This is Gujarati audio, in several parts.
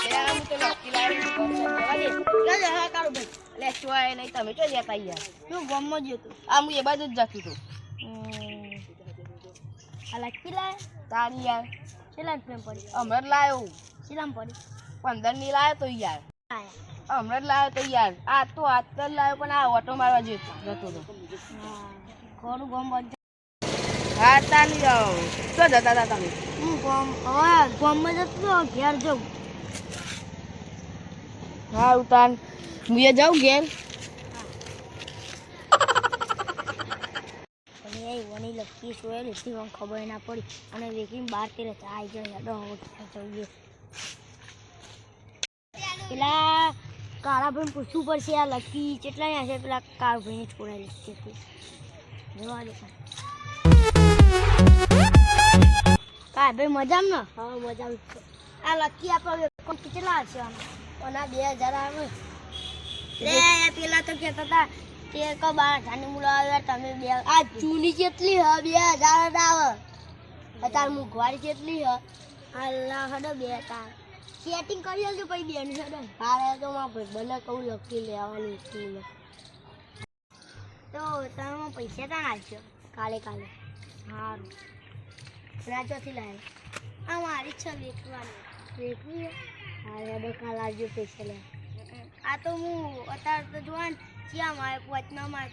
યાર હું તો લકી લાવી જવા દે જા હા કાળો ભાઈ એટલે ચોય નહીં તમે તો જતા યાર તું ગમમાં જ હતો આ હું એ બાજુ જ જતું તો આ લકી લાય તારી યાર કેટલા પ્રેમ પડી હમણાં લાયો કેટલામ પડી 15 ની લાયો તો યાર હમણાં લાયો તો યાર આ તો આજ જ લાયો પણ આ ઓટો મારવા જતો તો ખોરું ગમ બંધ હા તાની જાઓ શું જતા હતા તમે હું ગમમાં જતો ઘેર જાઉં હા ઉતાન હું એ જાઉં ઘેર વની લકી સોય લીધી પણ ખબર ના પડી અને વેકીને 12-13 આવી જાય જઈએ પેલા કાળા ભાઈને પૂછવું પડશે આ લકી કેટલા હશે પેલા કાળા ભાઈને છોડાયેલી છે જોવા દે કાળા ભાઈ મજામાં ને હા મજામાં આ લકી આપણે કેટલા હશે આના 2000 આવે પેલા તો કહેતા હતા તે કો 12,000 ની મુલાવે તમે બે આ જૂની કેટલી હ 2000 આવે અત્યારે મુઘવારી કેટલી હ અલ્લાહ હડો બે તાર સેટિંગ કરી આલજો પછી બેન હડો હારે તો માં ભાઈ ભલે કહું લકી લેવાની હતી તો તમે પૈસા તા નાખજો કાલે સારું રાજોથી લાવે આ મારી છે વેચવાની હારે હડો કાલે આવજો પૈસા લે આ તો હું અત્યારે તો જોવા ક્યાં મારે પહોંચનામાં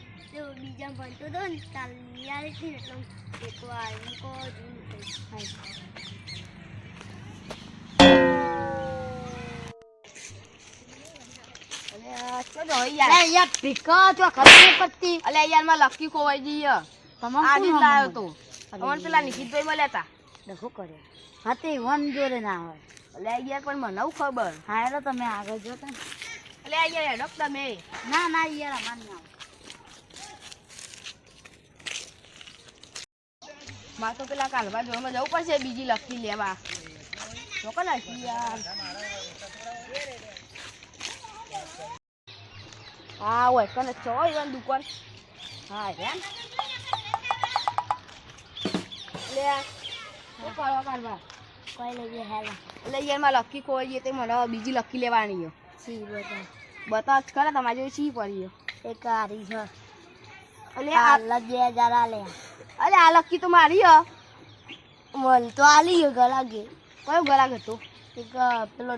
બીજા ભણતો હતો ને તાર યાર છે ને એટલે એક વાર મૂકો લકી ખોવાઈ જઈએ લાવ્યો તો પેલા નિશિતભાઈ મળ્યા હતા ડખો કર્યો હા તે વન જોડે ના હોય એટલે યાર પણ મને ખબર હા એટલે તમે આગળ જોતા એટલે યાર હેડો તમે ના યાર અમાર ના માં તો પેલા કાલવા જોવામાં જવું પડશે બીજી લકી લેવા ચોકો નાખી યાર હા હોય કને છો ઈવન દુકાન હા યાર લે ઓ કાળવા કાલવા કોઈ નહીં હેલા એટલે યાર માં લકી ખોઈ ગઈ તે મને બીજી લકી લેવાની છે સી બતા ખરા તમારે જેવી સી પડી એક આરી છે એટલે આ 2000 આલે અરે આ લકી તો મારી હ મલ તો આલી ગયો ગલાગે કયો ગલાગ હતો એક પેલો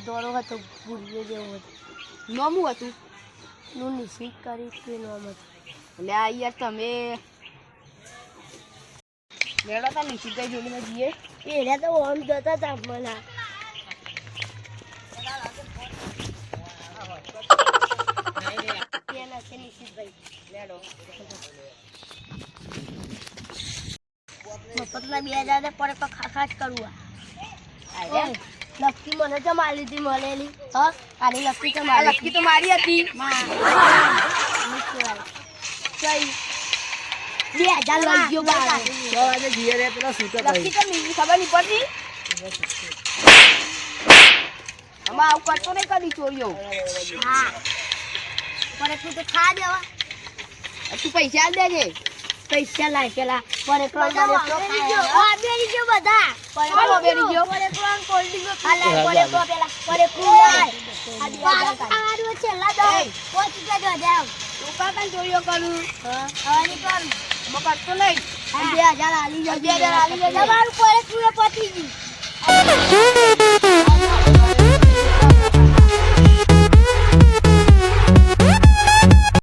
દોરો હતો ગુડિયો જેવો હતો નોમું હતું નું નિશ્ચિત કરી કે નોમ હતું એટલે આ યાર તમે લેડો તા નિશ્ચિતભાઈ જોડીને જઈએ એને તો ઓમ જતા હતા મને મફતમાં 2000 પડે તો ખાસ કરવું લકી મને તો મારી હતી મળેલી હા આની લકી તો મારી હતી 2000 લઈ ગયો બાર લકી તો મીની ખબર નહીં પડતી આમાં આવું કરતો નહીં કદી ચોરીઓ હા પણ તું તો ખા દેવા તું પૈસા દેજે પૈસા લાય પેલા પર એકલો બેરી ગયો બધા પર બેરી ગયો પર એકલો કોલ્ડ ડ્રિંક ખાલા પર એકલો પેલા પર એકલો લાય આડો છેલા દો પોચી કે જો જાવ તું કાકા જોયો કરું હા આની કર મકર તો નહીં 2000 આલી જજે 2000 આલી જજે મારું પર એકલો પતી ગઈ